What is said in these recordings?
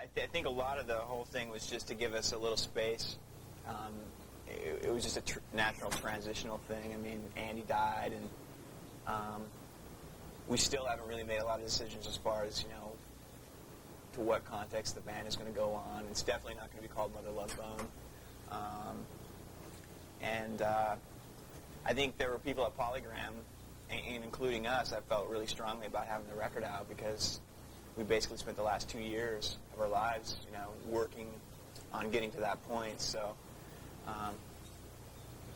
I think a lot of the whole thing was just to give us a little space. It was just a natural transitional thing. I mean, Andy died, and we still haven't really made a lot of decisions as far as, to what context the band is going to go on. It's definitely not going to be called Mother Love Bone. And I think there were people at Polygram, and including us, that felt really strongly about having the record out, because we basically spent the last 2 years of our lives, working on getting to that point. So,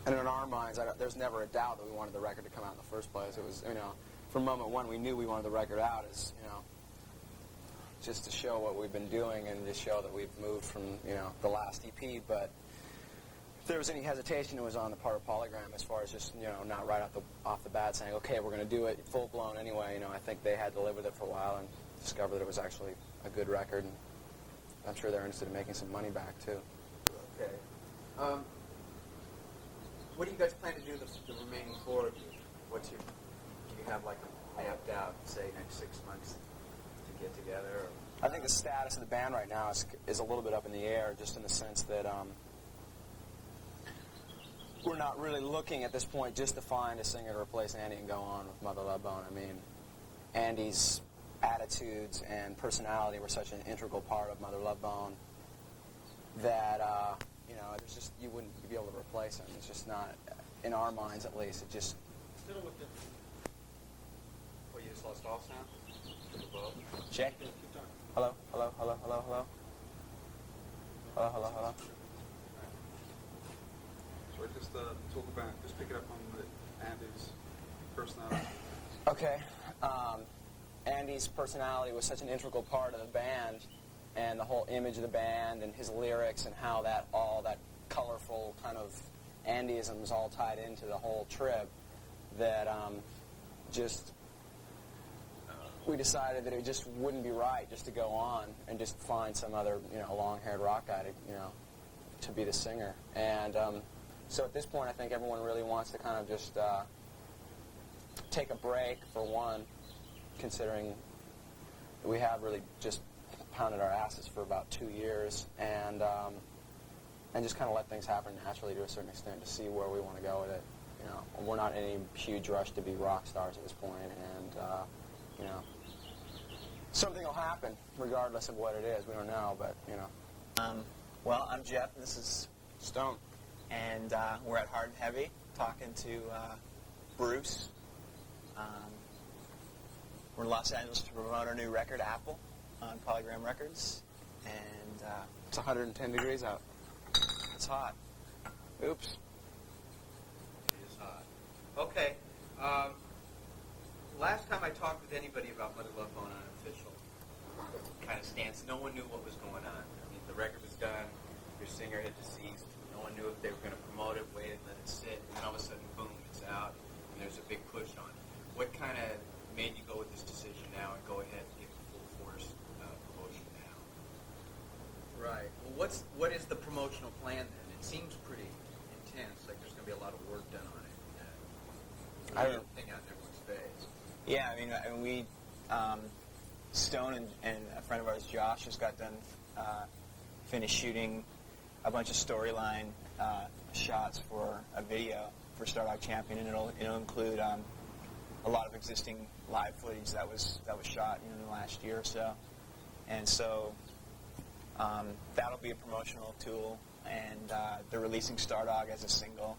and in our minds, there's never a doubt that we wanted the record to come out in the first place. It was, from moment one, we knew we wanted the record out, as just to show what we've been doing and to show that we've moved from the last EP. But if there was any hesitation, it was on the part of Polygram, as far as just not right off the bat saying, okay, we're going to do it full blown anyway. I think they had to live with it for a while and discover that it was actually a good record. And I'm sure they're interested in making some money back too. Okay. What do you guys plan to do the remaining 4 of you? Do you have like a mapped out, say, next 6 months to get together? Or? I think the status of the band right now is a little bit up in the air, just in the sense that we're not really looking at this point just to find a singer to replace Andy and go on with Mother Love Bone. I mean, Andy's attitudes and personality were such an integral part of Mother Love Bone that there's just, you wouldn't be able to replace him. It's just not, in our minds at least. It just. Still with the. Well, you just lost all sound. Jay. Hello. Hello. Hello. Hello. Hello. Hello. Hello. Hello. So just pick it up on Andy's personality. Okay. Andy's personality was such an integral part of the band, and the whole image of the band and his lyrics and how all that colorful kind of Andyism was all tied into the whole trip, that we decided that it just wouldn't be right just to go on and just find some other long-haired rock guy to be the singer. And so at this point, I think everyone really wants to kind of just take a break, for one, considering we have really just pounded our asses for about 2 years, and just kind of let things happen naturally to a certain extent to see where we want to go with it. We're not in any huge rush to be rock stars at this point, and something will happen regardless of what it is. We don't know, but Well, I'm Jeff, and this is Stone, and we're at Hard and Heavy talking to Bruce. We're in Los Angeles to promote our new record, Apple, on Polygram Records, and it's 110 degrees out. it's hot. Oops. It is hot. Okay. Last time I talked with anybody about Mother Love Bone Unofficial kind of stance, no one knew what was going on. I mean, the record was done, your singer had deceased, no one knew if they were going to promote it, wait, let it sit, and then all of a sudden, boom, it's out, and there's a big push on it. What kind of made you go with this decision now and go ahead and give it full force promotion now? Right. Well, what is the promotional plan then? It seems pretty intense, like there's going to be a lot of work done on it. I don't think out in everyone's face. Yeah, I mean we, Stone and a friend of ours, Josh, just got done finished shooting a bunch of storyline shots for a video for Stardog Champion, and it'll include a lot of existing live footage that was shot in the last year or so, and so that'll be a promotional tool, and they're releasing Stardog as a single,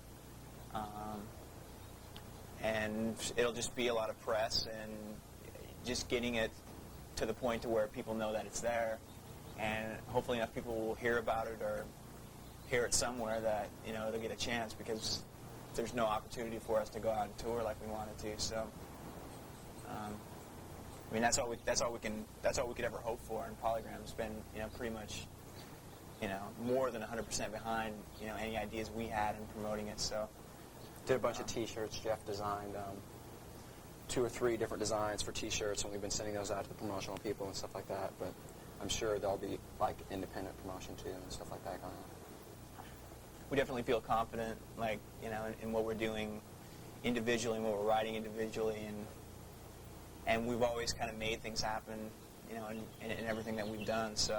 and it'll just be a lot of press and just getting it to the point to where people know that it's there, and hopefully enough people will hear about it or hear it somewhere that it'll get a chance, because there's no opportunity for us to go out and tour like we wanted to. So, I mean, that's all we could ever hope for. And Polygram's been pretty much more than 100% behind any ideas we had in promoting it. So, did a bunch of T-shirts. Jeff designed 2 or 3 different designs for T-shirts, and we've been sending those out to the promotional people and stuff like that. But I'm sure there'll be like independent promotion too and stuff like that going on. We definitely feel confident, in what we're doing individually, and what we're writing individually, and we've always kind of made things happen, in everything that we've done. So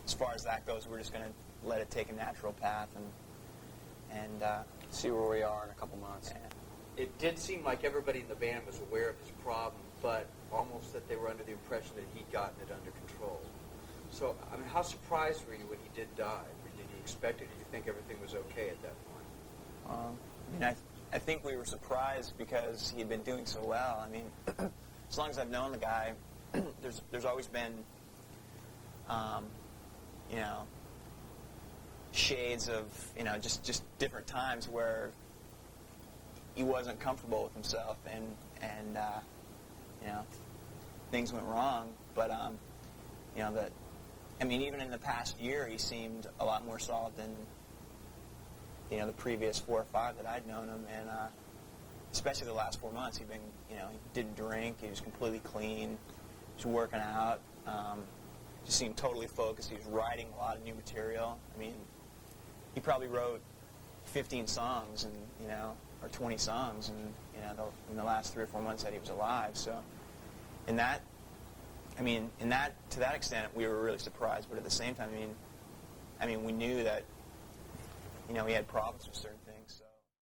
as far as that goes, we're just going to let it take a natural path and see where we are in a couple months. It did seem like everybody in the band was aware of his problem, but almost that they were under the impression that he'd gotten it under control. So, I mean, how surprised were you when he did die? Or did you expect it? Did you think everything was okay at that point? I mean, I think we were surprised because he had been doing so well. I mean, as long as I've known the guy, there's always been, shades of, just different times where he wasn't comfortable with himself and things went wrong. But, even in the past year, he seemed a lot more solid than, the previous 4 or 5 that I'd known him. And especially the last 4 months, he didn't drink. He was completely clean. He was working out. Just seemed totally focused. He was writing a lot of new material. I mean, he probably wrote 15 songs or 20 songs in the last 3 or 4 months that he was alive. So to that extent, we were really surprised. But at the same time, we knew that, he had problems with certain